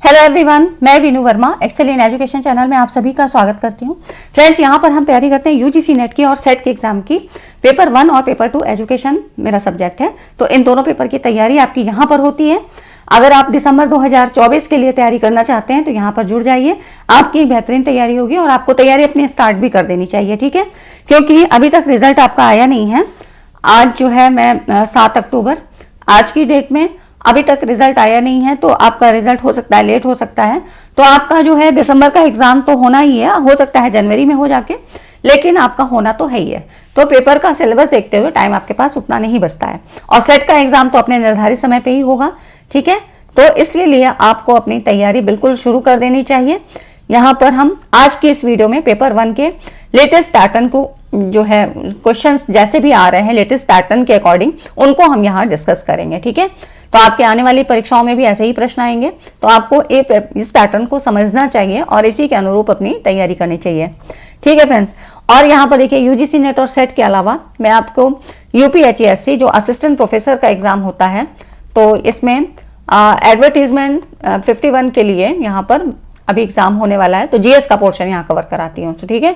Hello everyone, मैं Vinu Verma excel in education channel में आप सभी का स्वागत करती हूँ। फ्रेंड्स, यहाँ पर हम तैयारी करते हैं यूजीसी नेट की और सेट के एग्जाम की। पेपर 1 और पेपर 2 एजुकेशन मेरा सब्जेक्ट है, तो इन दोनों पेपर की तैयारी आपकी यहाँ पर होती है। अगर आप दिसंबर 2024 के लिए तैयारी करना चाहते हैं तो यहाँ पर जुड़ जाइए, आपकी बेहतरीन तैयारी होगी और आपको तैयारी अपनी स्टार्ट भी कर देनी चाहिए, ठीक है। क्योंकि अभी तक रिजल्ट आपका आया नहीं है। आज जो है मैं 7 अक्टूबर, आज की डेट में अभी तक रिजल्ट आया नहीं है, तो आपका रिजल्ट हो सकता है लेट हो सकता है। तो आपका जो है दिसंबर का एग्जाम तो होना ही है, हो सकता है जनवरी में हो जाके, लेकिन आपका होना तो है ही है। तो पेपर का सिलेबस देखते हुए टाइम आपके पास उतना नहीं बचता है, और सेट का एग्जाम तो अपने निर्धारित समय पे ही होगा, ठीक है। तो इसलिए लिए आपको अपनी तैयारी बिल्कुल शुरू कर देनी चाहिए। यहाँ पर हम आज की इस वीडियो में पेपर 1 के लेटेस्ट पैटर्न को जो है क्वेश्चंस जैसे भी आ रहे हैं लेटेस्ट पैटर्न के अकॉर्डिंग, उनको हम यहाँ डिस्कस करेंगे, ठीक है। तो आपके आने वाली परीक्षाओं में भी ऐसे ही प्रश्न आएंगे, तो आपको इस पैटर्न को समझना चाहिए और इसी के अनुरूप अपनी तैयारी करनी चाहिए, ठीक है फ्रेंड्स। और यहाँ पर देखिए, यूजीसी नेट और सेट के अलावा मैं आपको यूपीएचएससी जो असिस्टेंट प्रोफेसर का एग्जाम होता है, तो इसमें एडवर्टीजमेंट 51 के लिए यहाँ पर अभी एग्जाम होने वाला है, तो जीएस का पोर्शन यहाँ कवर कराती हूँ, तो ठीक है।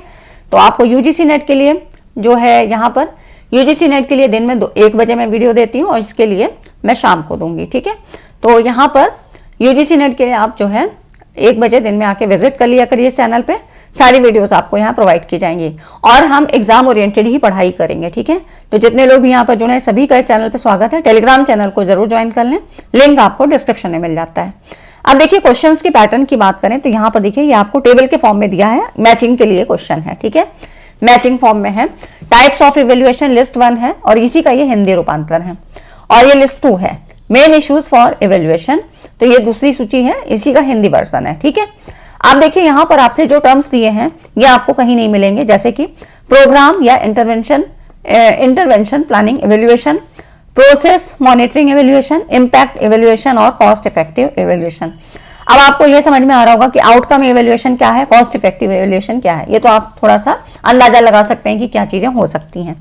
तो आपको यूजीसी नेट के लिए जो है यहाँ पर यूजीसी नेट के लिए दिन में 1 बजे मैं वीडियो देती हूँ और इसके लिए मैं शाम को दूंगी, ठीक है। तो यहाँ पर यूजीसी नेट के लिए आप जो है 1 बजे दिन में आके विजिट कर लिया करिए चैनल पे, सारी वीडियोस आपको यहाँ प्रोवाइड की जाएंगी और हम एग्जाम ओरिएंटेड ही पढ़ाई करेंगे, ठीक है। तो जितने लोग यहाँ पर जुड़े हैं सभी का इस चैनल पे स्वागत है। टेलीग्राम चैनल को जरूर ज्वाइन कर लें, लिंक आपको डिस्क्रिप्शन में मिल जाता है। अब देखिए, क्वेश्चंस की पैटर्न की बात करें तो यहाँ पर देखिए, ये आपको टेबल के फॉर्म में दिया है, मैचिंग के लिए क्वेश्चन है, ठीक है। मैचिंग फॉर्म में है। टाइप्स ऑफ इवेल्युएशन लिस्ट 1 है और इसी का ये हिंदी रूपांतरण है, और ये लिस्ट 2 है, मेन इश्यूज फॉर इवेल्युएशन, तो ये दूसरी सूची है, इसी का हिंदी वर्जन है, ठीक है। आप देखिए, यहाँ पर आपसे जो टर्म्स दिए हैं ये आपको कहीं नहीं मिलेंगे, जैसे कि प्रोग्राम या intervention planning evaluation, process monitoring evaluation, impact evaluation और कॉस्ट इफेक्टिव इवेल्युएशन। अब आपको यह समझ में आ रहा होगा कि आउटकम इवेल्युएशन क्या है, कॉस्ट इफेक्टिव इवेल्युएशन क्या है। ये तो आप थोड़ा सा अंदाजा लगा सकते हैं कि क्या चीजें हो सकती हैं।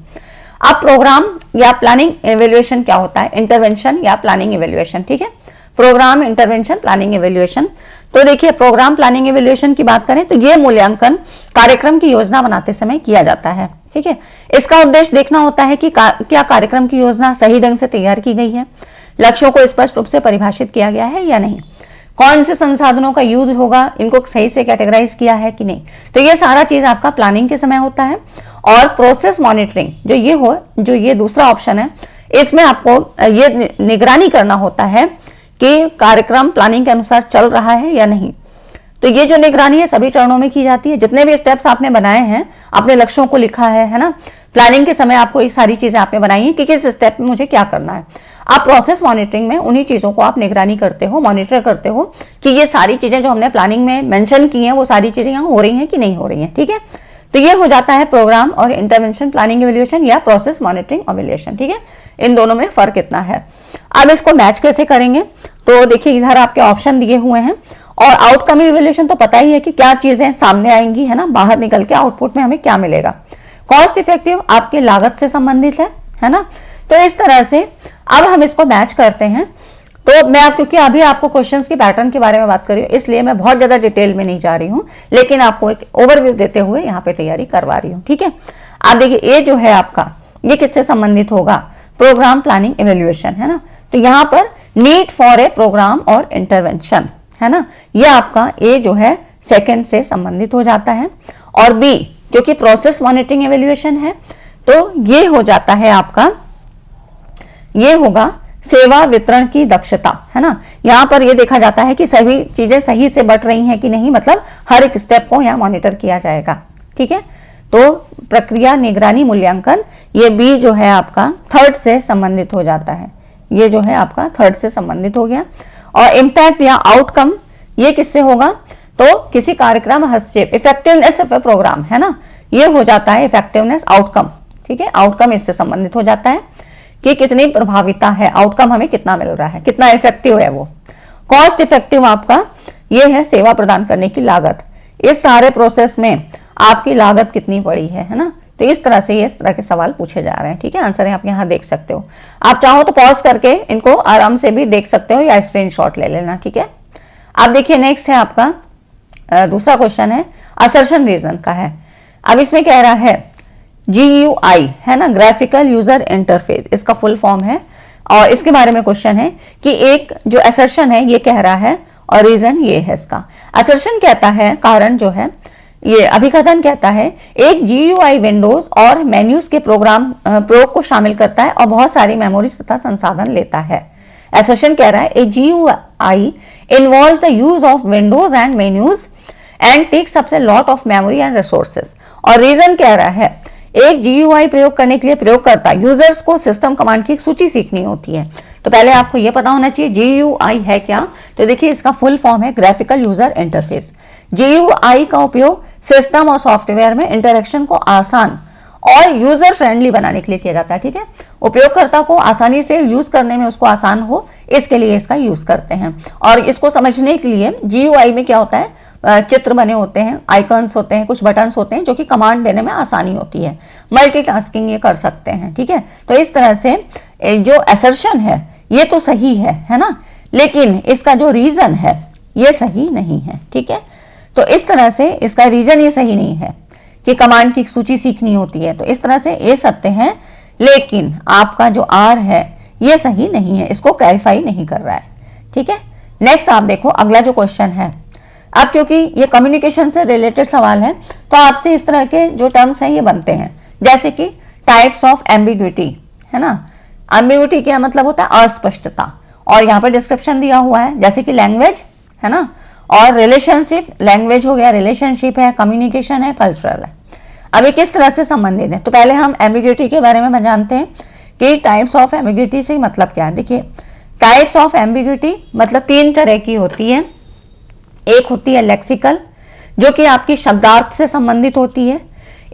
अब प्रोग्राम या प्लानिंग इवेल्युएशन क्या होता है, इंटरवेंशन या प्लानिंग इवेल्युएशन, ठीक है। Programme, intervention, planning evaluation. तो देखिए, प्रोग्राम प्लानिंग इवेल्युएशन की बात करें तो ये मूल्यांकन कार्यक्रम की योजना बनाते समय किया जाता है, ठीक है। इसका उद्देश्य देखना होता है कि क्या कार्यक्रम की योजना सही ढंग से तैयार की गई है, लक्ष्यों को स्पष्ट रूप से परिभाषित किया गया है या नहीं, कौन से संसाधनों का यूज होगा, इनको सही से कैटेगराइज किया है कि नहीं। तो ये सारा चीज आपका प्लानिंग के समय होता है। और प्रोसेस मॉनिटरिंग जो ये दूसरा ऑप्शन है, इसमें आपको ये निगरानी करना होता है कि कार्यक्रम प्लानिंग के अनुसार चल रहा है या नहीं। तो ये जो निगरानी है सभी चरणों में की जाती है। जितने भी स्टेप्स आपने बनाए हैं, अपने लक्ष्यों को लिखा है ना, प्लानिंग के समय आपको ये सारी चीजें आपने बनाई है कि किस स्टेप में मुझे क्या करना है। आप प्रोसेस मॉनिटरिंग में उन्हीं चीजों को आप निगरानी करते हो, मॉनिटर करते हो कि ये सारी चीजें जो हमने प्लानिंग में मेंशन की हैं वो सारी चीजें यहाँ हो रही हैं कि नहीं हो रही हैं, ठीक है। तो ये हो जाता है प्रोग्राम और इंटरवेंशन प्लानिंग इवेल्युएशन या प्रोसेस मॉनिटरिंग इवेल्युएशन, ठीक है। इन दोनों में फर्क कितना है। अब इसको मैच कैसे करेंगे, तो देखिए इधर आपके ऑप्शन दिए हुए हैं, और आउटकम इवेल्युएशन तो पता ही है कि क्या चीजें सामने आएंगी, है ना, बाहर निकल के आउटपुट में हमें क्या मिलेगा। कॉस्ट इफेक्टिव आपके लागत से संबंधित है ना। तो इस तरह से अब हम इसको मैच करते हैं। तो मैं क्योंकि अभी आपको क्वेश्चंस की पैटर्न के बारे में बात कर रही हूँ, इसलिए मैं बहुत ज्यादा डिटेल में नहीं जा रही हूँ, लेकिन आपको एक ओवरव्यू देते हुए यहाँ पे तैयारी करवा रही हूँ, ठीक है। आप देखिए, ये जो है आपका, ये किससे संबंधित होगा, प्रोग्राम प्लानिंग इवेल्युएशन, है ना। तो यहाँ पर नीड फॉर ए प्रोग्राम और इंटरवेंशन, है ना, ये आपका ए जो है सेकंड से संबंधित हो जाता है, और बी जो कि प्रोसेस मॉनिटरिंग इवेल्युएशन है, तो ये हो जाता है आपका, ये होगा सेवा वितरण की दक्षता, है ना। यहाँ पर ये देखा जाता है कि सभी चीजें सही से बट रही हैं कि नहीं, मतलब हर एक स्टेप को यहाँ मॉनिटर किया जाएगा, ठीक है। तो प्रक्रिया, निगरानी, मूल्यांकन, ये बी जो है आपका थर्ड से संबंधित हो जाता है, ये जो है आपका थर्ड से संबंधित हो गया। और इम्पैक्ट या आउटकम, ये किससे होगा, तो किसी कार्यक्रम हस्तक्षेप, इफेक्टिवनेस ऑफ ए प्रोग्राम, है ना, ये हो जाता है इफेक्टिवनेस आउटकम, ठीक है। आउटकम इससे संबंधित हो जाता है कि कितनी प्रभाविता है, आउटकम हमें कितना मिल रहा है, कितना इफेक्टिव है वो। कॉस्ट इफेक्टिव आपका ये है सेवा प्रदान करने की लागत, इस सारे प्रोसेस में आपकी लागत कितनी पड़ी है ना। तो इस तरह से इस तरह के सवाल पूछे जा रहे हैं, ठीक है। आंसर आप यहाँ देख सकते हो, आप चाहो तो पॉज करके इनको आराम से भी देख सकते हो या स्क्रीनशॉट ले लेना, ठीक है। अब देखिए नेक्स्ट है आपका दूसरा क्वेश्चन है असर्शन रीजन का है। अब इसमें कह रहा है GUI है ना, ग्राफिकल यूजर इंटरफेस, इसका फुल फॉर्म है और इसके बारे में क्वेश्चन है कि एक जो असर्शन है ये कह रहा है और रीजन ये है इसका। असर्शन कहता है कारण जो है, ये अभिकथन कहता है एक GUI विंडोज और मेन्यूज के प्रयोग को शामिल करता है और बहुत सारी मेमोरी तथा संसाधन लेता है। असर्शन कह रहा है A GUI involves the use of windows and menus and takes up a lot of memory and resources. और रीजन कह रहा है एक GUI प्रयोग करने के लिए प्रयोगकर्ता यूजर्स को सिस्टम कमांड की एक सूची सीखनी होती है। तो पहले आपको यह पता होना चाहिए GUI है क्या। तो देखिए इसका फुल फॉर्म है ग्राफिकल यूजर इंटरफेस। GUI का उपयोग सिस्टम और सॉफ्टवेयर में इंटरेक्शन को आसान और यूजर फ्रेंडली बनाने के लिए किया जाता है। ठीक है, उपयोगकर्ता को आसानी से यूज करने में उसको आसान हो, इसके लिए इसका यूज करते हैं। और इसको समझने के लिए GUI में क्या होता है, चित्र बने होते हैं, आइकन्स होते हैं, कुछ बटन्स होते हैं जो कि कमांड देने में आसानी होती है, मल्टीटास्किंग ये कर सकते हैं। ठीक है, तो इस तरह से जो असर्शन है ये तो सही है ना, लेकिन इसका जो रीजन है ये सही नहीं है। ठीक है, तो इस तरह से इसका रीजन ये सही नहीं है कि कमांड की सूची सीखनी होती है, तो इस तरह से ये सत्य है, लेकिन आपका जो आर है ये सही नहीं है, इसको क्लैरिफाई नहीं कर रहा है। ठीक है, नेक्स्ट आप देखो अगला जो क्वेश्चन है। अब क्योंकि ये कम्युनिकेशन से रिलेटेड सवाल है तो आपसे इस तरह के जो टर्म्स हैं ये बनते हैं, जैसे कि टाइप्स ऑफ एम्बिग्विटी है ना। एम्बिग्विटी क्या मतलब होता है, अस्पष्टता, और यहाँ पर डिस्क्रिप्शन दिया हुआ है जैसे कि लैंग्वेज है ना, और रिलेशनशिप, लैंग्वेज हो गया, रिलेशनशिप है, कम्युनिकेशन है, कल्चरल है। अब ये किस तरह से संबंधित है, तो पहले हम एम्बिग्विटी के बारे में जानते हैं कि टाइप्स ऑफ एम्बिग्विटी से मतलब क्या है। देखिए टाइप्स ऑफ एम्बिग्विटी मतलब 3 तरह की होती है। एक होती है लेक्सिकल, जो कि आपकी शब्दार्थ से संबंधित होती है,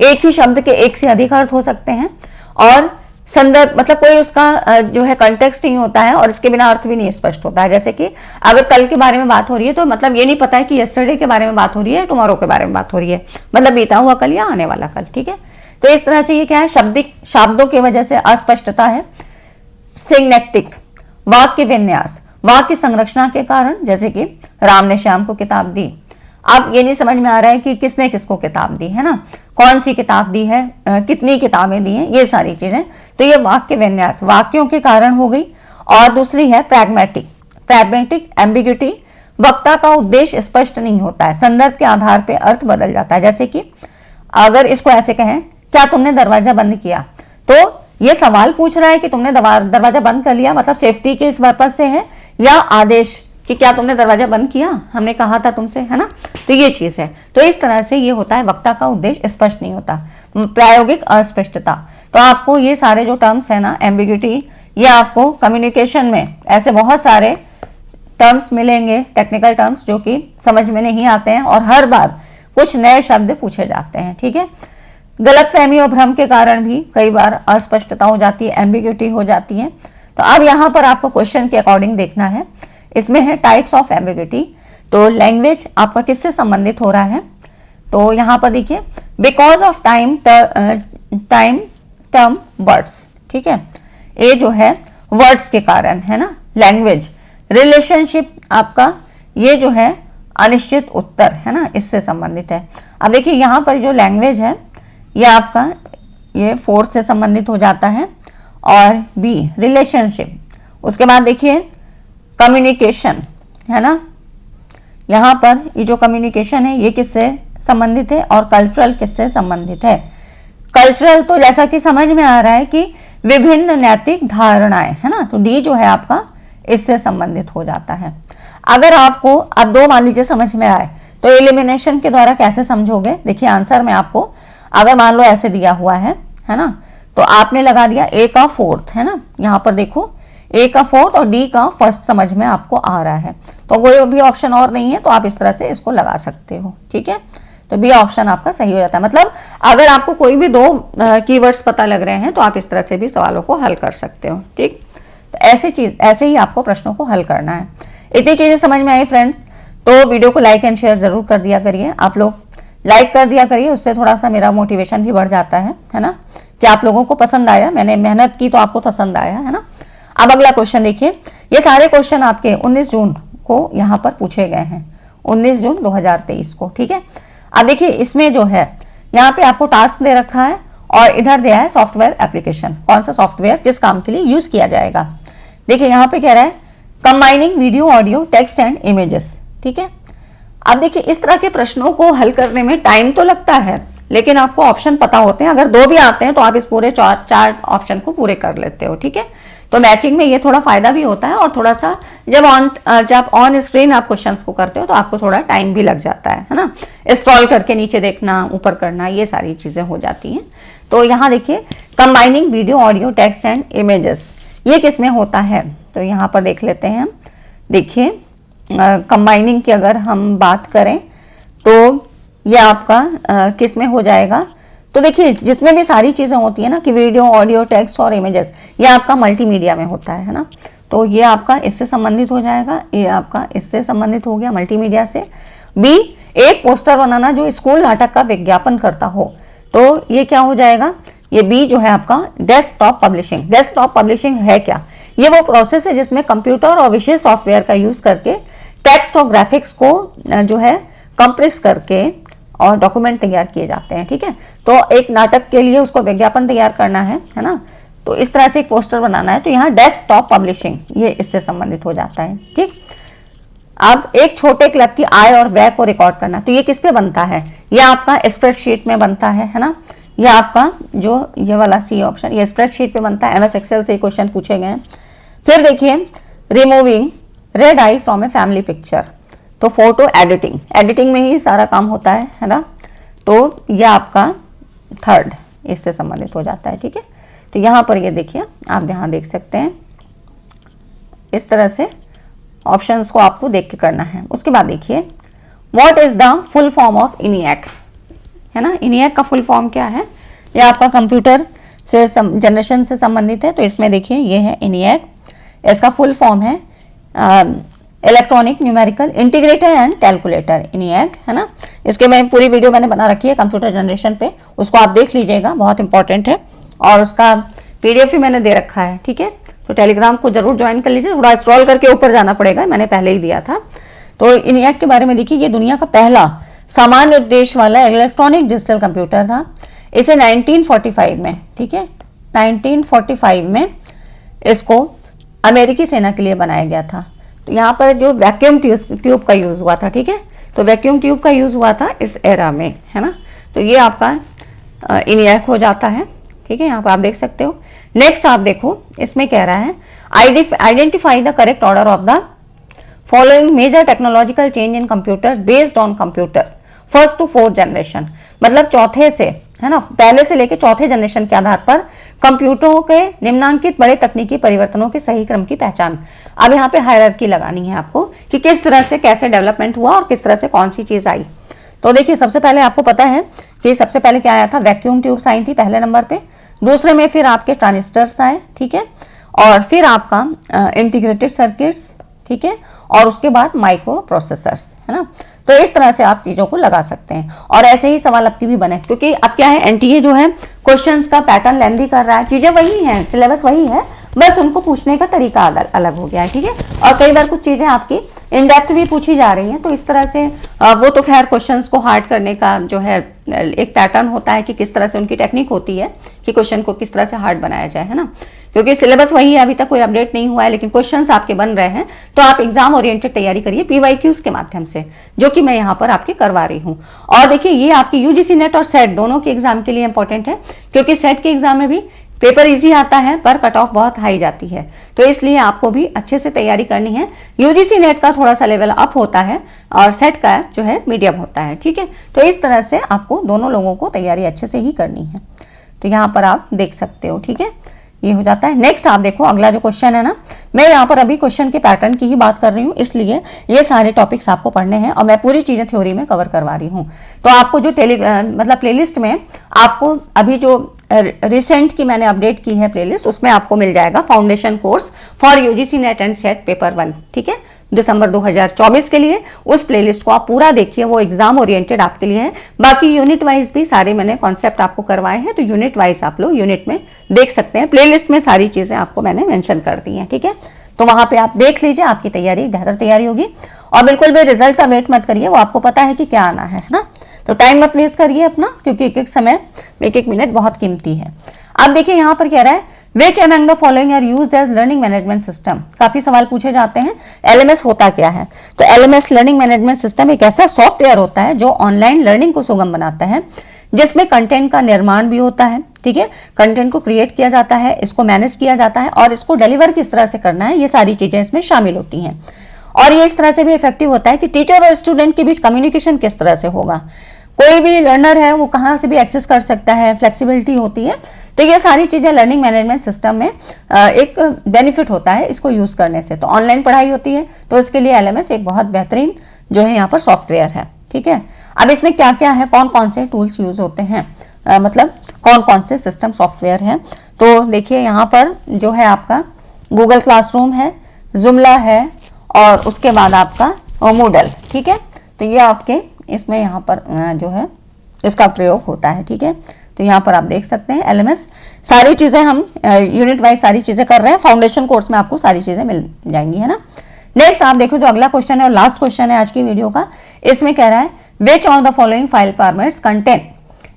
एक ही शब्द के एक से अधिक अर्थ हो सकते हैं, और संदर्भ मतलब कोई उसका जो है कंटेक्स्ट नहीं होता है और इसके बिना अर्थ भी नहीं स्पष्ट होता है। जैसे कि अगर कल के बारे में बात हो रही है तो मतलब ये नहीं पता है कि यस्टरडे के बारे में बात हो रही है, टुमारो के बारे में बात हो रही है, मतलब बीता हुआ कल या आने वाला कल। ठीक है, तो इस तरह से ये क्या है, शाब्दिक शब्दों की वजह से अस्पष्टता है। सिग्नेटिक, वाक्य विन्यास, वाक्य संरचना के कारण, जैसे कि राम ने श्याम को किताब दी। अब ये नहीं समझ में आ रहा है कि किसने किसको किताब दी है ना, कौन सी किताब दी है, कितनी किताबें दी हैं, ये सारी चीजें, तो ये वाक्य विन्यास वाक्यों के कारण हो गई। और दूसरी है प्रैग्मेटिक, प्रैग्मेटिक एम्बिग्विटी, वक्ता का उद्देश्य स्पष्ट नहीं होता है, संदर्भ के आधार पर अर्थ बदल जाता है। जैसे कि अगर इसको ऐसे कहें, क्या तुमने दरवाजा बंद किया, तो ये सवाल पूछ रहा है कि तुमने दरवाजा बंद कर लिया, मतलब सेफ्टी के इस पर्पज से है, या आदेश कि क्या तुमने दरवाजा बंद किया, हमने कहा था तुमसे, है ना। तो ये चीज है, तो इस तरह से ये होता है, वक्ता का उद्देश्य स्पष्ट नहीं होता, प्रायोगिक अस्पष्टता। तो आपको ये सारे जो टर्म्स है ना, एम्बिग्विटी, ये आपको कम्युनिकेशन में ऐसे बहुत सारे टर्म्स मिलेंगे, टेक्निकल टर्म्स, जो कि समझ में नहीं आते हैं और हर बार कुछ नए शब्द पूछे जाते हैं। ठीक है, गलतफहमी और भ्रम के कारण भी कई बार अस्पष्टता हो जाती है, एम्बिग्विटी हो जाती है। तो अब यहाँ पर आपको क्वेश्चन के अकॉर्डिंग देखना है। इसमें है टाइप्स ऑफ एम्बिग्विटी, तो लैंग्वेज आपका किससे संबंधित हो रहा है, तो यहाँ पर देखिए because of time term words. ठीक है, ये जो है वर्ड्स के कारण है ना। लैंग्वेज, रिलेशनशिप आपका ये जो है अनिश्चित उत्तर है ना, इससे संबंधित है। अब देखिए यहाँ पर जो लैंग्वेज है ये आपका ये फोर्थ से संबंधित हो जाता है, और बी रिलेशनशिप, उसके बाद देखिए कम्युनिकेशन है ना, यहाँ पर ये जो कम्युनिकेशन है ये किससे संबंधित है, और कल्चरल किससे संबंधित है। कल्चरल तो जैसा कि समझ में आ रहा है कि विभिन्न नैतिक धारणाएं है ना, तो डी जो है आपका इससे संबंधित हो जाता है। अगर आपको अब 2 मान लीजिए समझ में आए तो एलिमिनेशन के द्वारा कैसे समझोगे, देखिए आंसर में आपको अगर मान लो ऐसे दिया हुआ है ना, तो आपने लगा दिया ए का फोर्थ है ना, यहाँ पर देखो ए का फोर्थ और डी का फर्स्ट समझ में आपको आ रहा है, तो कोई भी ऑप्शन और नहीं है, तो आप इस तरह से इसको लगा सकते हो। ठीक है, तो बी ऑप्शन आपका सही हो जाता है। मतलब अगर आपको कोई भी 2 कीवर्ड्स पता लग रहे हैं तो आप इस तरह से भी सवालों को हल कर सकते हो। ठीक, तो ऐसे ही आपको प्रश्नों को हल करना है। इतनी चीजें समझ में आई फ्रेंड्स, तो वीडियो को लाइक एंड शेयर जरूर कर दिया करिए। आप लोग लाइक कर दिया करिए, उससे थोड़ा सा मेरा मोटिवेशन भी बढ़ जाता है ना, कि आप लोगों को पसंद आया, मैंने मेहनत की तो आपको पसंद आया है ना। अब अगला क्वेश्चन देखिए, ये सारे क्वेश्चन आपके 19 जून को यहाँ पर पूछे गए हैं 19 जून 2023 को। ठीक है, अब देखिए इसमें जो है यहाँ पे आपको टास्क दे रखा है और इधर दिया है सॉफ्टवेयर एप्लीकेशन, कौन सा सॉफ्टवेयर किस काम के लिए यूज किया जाएगा। देखिए यहाँ पे कह रहा है combining video audio text and images. ठीक है, अब देखिए इस तरह के प्रश्नों को हल करने में टाइम तो लगता है, लेकिन आपको ऑप्शन पता होते हैं। अगर 2 भी आते हैं तो आप इस पूरे 4 ऑप्शन को पूरे कर लेते हो। ठीक है, तो मैचिंग में ये थोड़ा फायदा भी होता है और थोड़ा सा जब ऑन स्क्रीन आप क्वेश्चंस को करते हो तो आपको थोड़ा टाइम भी लग जाता है ना, स्क्रॉल करके नीचे देखना, ऊपर करना, ये सारी चीजें हो जाती हैं। तो यहाँ देखिए combining video audio text and images, ये किस में होता है, तो यहाँ पर देख लेते हैं हम। देखिए कंबाइनिंग की अगर हम बात करें तो ये आपका किस में हो जाएगा, तो देखिए जिसमें भी सारी चीज़ें होती है ना कि वीडियो ऑडियो टेक्स्ट और इमेजेस, ये आपका मल्टीमीडिया में होता है ना, तो ये आपका इससे संबंधित हो जाएगा, ये आपका इससे संबंधित हो गया मल्टीमीडिया से। बी, एक पोस्टर बनाना जो स्कूल नाटक का विज्ञापन करता हो, तो ये क्या हो जाएगा, ये बी जो है आपका डेस्कटॉप पब्लिशिंग। डेस्कटॉप पब्लिशिंग है क्या, ये वो प्रोसेस है जिसमें कंप्यूटर और विशेष सॉफ्टवेयर का यूज करके टेक्स्ट और ग्राफिक्स को जो है कंप्रेस करके और डॉक्यूमेंट तैयार किए जाते हैं। ठीक है, तो एक नाटक के लिए उसको विज्ञापन तैयार करना है ना, तो इस तरह से एक पोस्टर बनाना है, तो यहाँ डेस्कटॉप पब्लिशिंग ये इससे संबंधित हो जाता है। ठीक, अब एक छोटे क्लब की आय और व्यय को रिकॉर्ड करना, तो ये किस पे बनता है, ये आपका स्प्रेडशीट में बनता है ना, ये आपका जो ये वाला सी ऑप्शन ये स्प्रेडशीट पे बनता है, एमएस एक्सेल से क्वेश्चन पूछे गए हैं। फिर देखिए removing red I from a family picture, तो फोटो एडिटिंग, एडिटिंग में ही सारा काम होता है ना, तो ये आपका थर्ड इससे संबंधित हो जाता है। ठीक है, तो यहाँ पर ये देखिए आप यहाँ देख सकते हैं, इस तरह से ऑप्शंस को आपको देख के करना है। उसके बाद देखिए what is the full form of ENIAC, है ना, इनिएक का फुल फॉर्म क्या है, ये आपका कंप्यूटर से जनरेशन से संबंधित है, तो इसमें देखिए ये है इनिएक, इसका फुल फॉर्म है electronic numerical integrator and calculator, ENIAC, है ना। इसके में पूरी वीडियो मैंने बना रखी है कंप्यूटर जनरेशन पे, उसको आप देख लीजिएगा, बहुत इंपॉर्टेंट है, और उसका पीडीएफ भी मैंने दे रखा है। ठीक है, तो टेलीग्राम को जरूर ज्वाइन कर लीजिए, थोड़ा स्क्रॉल करके ऊपर जाना पड़ेगा, मैंने पहले ही दिया था। तो इनिएक के बारे में देखिए, ये दुनिया का पहला सामान्य उद्देश्य वाला इलेक्ट्रॉनिक डिजिटल कंप्यूटर था। इसे 1945 में, ठीक है, 1945 में इसको अमेरिकी सेना के लिए बनाया गया था। तो यहाँ पर जो वैक्यूम ट्यूब का यूज हुआ था, ठीक है, तो वैक्यूम ट्यूब का यूज हुआ था इस एरा में, है ना। तो ये आपका इनिएक हो जाता है। ठीक है, यहाँ पर आप देख सकते हो। नेक्स्ट आप देखो, इसमें कह रहा है identify the correct order of the following major technological change in computers based on computers first to fourth generation, मतलब चौथे से, है ना, पहले से लेके चौथे जनरेशन के आधार पर कंप्यूटरों के निम्नांकित बड़े तकनीकी परिवर्तनों के सही क्रम की पहचान। अब यहाँ पे हायरार्की लगानी है आपको कि किस तरह से कैसे डेवलपमेंट हुआ और किस तरह से कौन सी चीज आई। तो देखिए, सबसे पहले आपको पता है कि सबसे पहले क्या आया था, वैक्यूम ट्यूब्स आई थी पहले नंबर पे, दूसरे में फिर आपके ट्रांजिस्टर्स आए, ठीक है, और फिर आपका इंटीग्रेटेड सर्किट्स, ठीक है, और उसके बाद माइक्रो प्रोसेसर्स, है ना। तो इस तरह से आप चीजों को लगा सकते हैं, और ऐसे ही सवाल आपकी भी बने, क्योंकि अब क्या है, एनटीए जो है क्वेश्चंस का पैटर्न लेंदी कर रहा है, चीजें वही हैं, सिलेबस वही है, बस उनको पूछने का तरीका अलग हो गया है। ठीक है, और कई बार कुछ चीजें आपकी इन डेप्थ भी पूछी जा रही हैं, तो इस तरह से वो तो खैर क्वेश्चंस को हार्ड करने का जो है एक पैटर्न होता है कि किस तरह से उनकी टेक्निक होती है कि क्वेश्चन को किस तरह से हार्ड बनाया जाए, है ना। क्योंकि सिलेबस वही है, अभी तक कोई अपडेट नहीं हुआ है, लेकिन क्वेश्चंस आपके बन रहे हैं, तो आप एग्जाम ओरिएंटेड तैयारी करिए पीवाईक्यूज के माध्यम से, जो कि मैं यहाँ पर आपके करवा रही हूँ। और देखिए, ये आपकी यूजीसी नेट और सेट दोनों के एग्जाम के लिए इंपॉर्टेंट है, क्योंकि सेट के एग्जाम में भी पेपर इजी आता है पर कट ऑफ बहुत हाई जाती है, तो इसलिए आपको भी अच्छे से तैयारी करनी है। यूजीसी नेट का थोड़ा सा लेवल अप होता है और सेट का जो है मीडियम होता है। ठीक है, तो इस तरह से आपको दोनों लोगों को तैयारी अच्छे से ही करनी है। तो यहाँ पर आप देख सकते हो, ठीक है, ये हो जाता है। नेक्स्ट आप देखो, अगला जो क्वेश्चन है ना, मैं यहाँ पर अभी क्वेश्चन के पैटर्न की ही बात कर रही हूँ, इसलिए ये सारे टॉपिक्स आपको पढ़ने हैं और मैं पूरी चीजें थ्योरी में कवर करवा रही हूँ। तो आपको जो मतलब प्लेलिस्ट में आपको अभी जो रिसेंट की मैंने अपडेट की है प्लेलिस्ट, उसमें आपको मिल जाएगा foundation course for UGC net and set paper 1, ठीक है, दिसंबर 2024 के लिए। उस प्लेलिस्ट को आप पूरा देखिए, वो एग्जाम ओरिएंटेड आपके लिए है। बाकी यूनिट वाइज भी सारे मैंने कॉन्सेप्ट आपको करवाए हैं, तो यूनिट वाइज आप लोग यूनिट में देख सकते हैं। प्लेलिस्ट में सारी चीजें आपको मैंने मेंशन कर दी हैं, ठीक है, तो वहां पे आप देख लीजिए, आपकी तैयारी बेहतर तैयारी होगी। और बिल्कुल भी रिजल्ट का वेट मत करिए, वो आपको पता है कि क्या आना है ना, तो टाइम मत वेस्ट करिए अपना, क्योंकि एक एक समय, एक एक मिनट बहुत कीमती है। अब देखिए यहाँ पर कह रहा है which among the following are used as learning management system. काफी सवाल पूछे जाते हैं, एलएमएस होता क्या है। तो एलएमएस लर्निंग मैनेजमेंट सिस्टम एक ऐसा सॉफ्टवेयर होता है जो ऑनलाइन लर्निंग को सुगम बनाता है, जिसमें कंटेंट का निर्माण भी होता है, ठीक है, कंटेंट को क्रिएट किया जाता है, इसको मैनेज किया जाता है, और इसको डिलीवर किस तरह से करना है, ये सारी चीजें इसमें शामिल होती हैं। और ये इस तरह से भी इफेक्टिव होता है कि टीचर और स्टूडेंट के बीच कम्युनिकेशन किस तरह से होगा, कोई भी लर्नर है वो कहाँ से भी एक्सेस कर सकता है, फ्लेक्सिबिलिटी होती है। तो ये सारी चीजें लर्निंग मैनेजमेंट सिस्टम में एक बेनिफिट होता है इसको यूज करने से। तो ऑनलाइन पढ़ाई होती है, तो इसके लिए एलएमएस एक बहुत बेहतरीन जो है यहाँ पर सॉफ्टवेयर है, ठीक है। अब इसमें क्या क्या है, कौन कौन से टूल्स यूज होते हैं, मतलब कौन कौन से सिस्टम सॉफ्टवेयर हैं। तो देखिए यहाँ पर जो है आपका गूगल क्लासरूम है, जुमला है, और उसके बाद आपका मूडल, ठीक है। तो ये आपके इसमें यहाँ पर जो है इसका प्रयोग होता है, ठीक है। तो यहाँ पर आप देख सकते हैं एलएमएस, सारी चीजें हम यूनिट वाइज सारी चीजें कर रहे हैं। फाउंडेशन कोर्स में आपको सारी चीजें मिल जाएंगी, है ना। नेक्स्ट आप देखो जो अगला क्वेश्चन है और लास्ट क्वेश्चन है आज की वीडियो का, इसमें कह रहा है which of the following file formats contain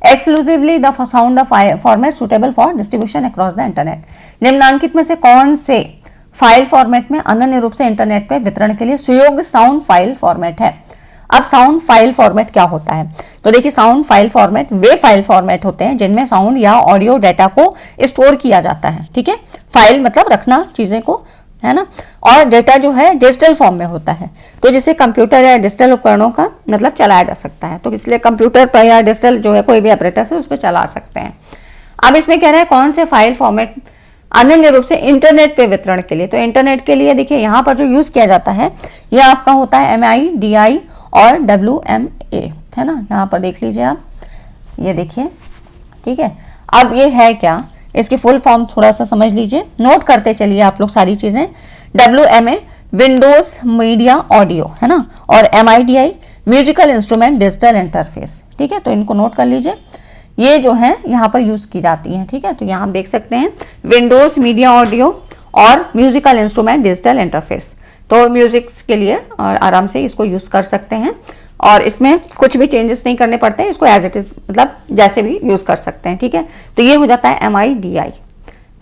exclusively the sound the format suitable for distribution across the internet. निम्नांकित में से कौन से फाइल फॉर्मेट में अनन्य रूप से इंटरनेट पे वितरण के लिए सुयोग्य साउंड फाइल फॉर्मेट है। अब साउंड फाइल फॉर्मेट क्या होता है, तो देखिए साउंड फाइल फॉर्मेट वे फाइल फॉर्मेट होते हैं जिनमें साउंड या ऑडियो डाटा को स्टोर किया जाता है, ठीक है। फाइल मतलब रखना चीजें को, है ना, और डेटा जो है डिजिटल फॉर्म में होता है, तो जिसे कंप्यूटर या डिजिटल उपकरणों का मतलब चलाया जा सकता है। तो इसलिए कंप्यूटर पर या डिजिटल जो है कोई भी ऑपरेटर है उस पर चला सकते हैं। अब इसमें कह रहा है कौन से फाइल फॉर्मेट अनन्य रूप से इंटरनेट पे वितरण के लिए। तो इंटरनेट के लिए देखिए यहाँ पर जो यूज किया जाता है यह आपका होता है MIDI और WMA, है ना, यहाँ पर देख लीजिए आप, ये देखिए, ठीक है। अब ये है क्या, इसकी फुल फॉर्म थोड़ा सा समझ लीजिए, नोट करते चलिए आप लोग सारी चीजें। WMA विंडोज मीडिया ऑडियो, है ना, और MIDI musical instrument digital interface, ठीक है। तो इनको नोट कर लीजिए, ये जो है यहाँ पर यूज की जाती है, ठीक है। तो यहाँ आप देख सकते हैं विंडोज मीडिया ऑडियो और म्यूजिकल इंस्ट्रूमेंट डिजिटल इंटरफेस। तो म्यूजिक के लिए और आराम से इसको यूज कर सकते हैं, और इसमें कुछ भी चेंजेस नहीं करने पड़ते हैं, इसको एज इट इज मतलब जैसे भी यूज कर सकते हैं, ठीक है। तो ये हो जाता है MIDI,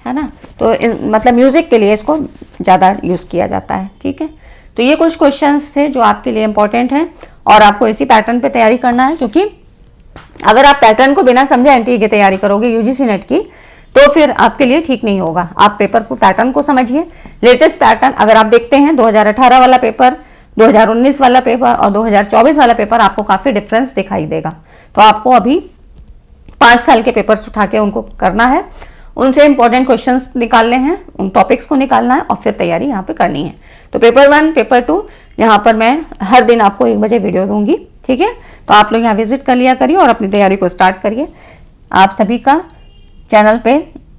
है ना, तो मतलब म्यूजिक के लिए इसको ज्यादा यूज किया जाता है, ठीक है। तो ये कुछ क्वेश्चंस थे जो आपके लिए इंपॉर्टेंट हैं, और आपको इसी पैटर्न पे तैयारी करना है, क्योंकि अगर आप पैटर्न को बिना समझे एनटीए की तैयारी करोगे यूजीसी नेट की, तो फिर आपके लिए ठीक नहीं होगा। आप पेपर को पैटर्न को समझिए, लेटेस्ट पैटर्न अगर आप देखते हैं 2018 वाला पेपर, 2019 वाला पेपर और 2024 वाला पेपर, आपको काफी डिफरेंस दिखाई देगा। तो आपको अभी 5 साल के पेपर्स उठा के उनको करना है, उनसे इंपॉर्टेंट क्वेश्चंस निकालने हैं, उन टॉपिक्स को निकालना है, और फिर तैयारी यहाँ पे करनी है। तो पेपर 1 पेपर 2 यहाँ पर मैं हर दिन आपको 1 बजे वीडियो दूंगी, ठीक है। तो आप लोग यहाँ विजिट कर लिया करिए और अपनी तैयारी को स्टार्ट करिए। आप सभी का चैनल पे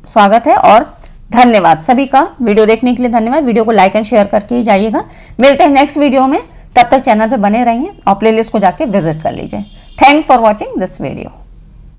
स्वागत है और धन्यवाद। सभी का वीडियो देखने के लिए धन्यवाद। वीडियो को लाइक एंड शेयर करके जाइएगा। मिलते हैं नेक्स्ट वीडियो में, तब तक चैनल पे बने रहिए और प्लेलिस्ट को जाके विजिट कर लीजिए। Thanks for watching this video.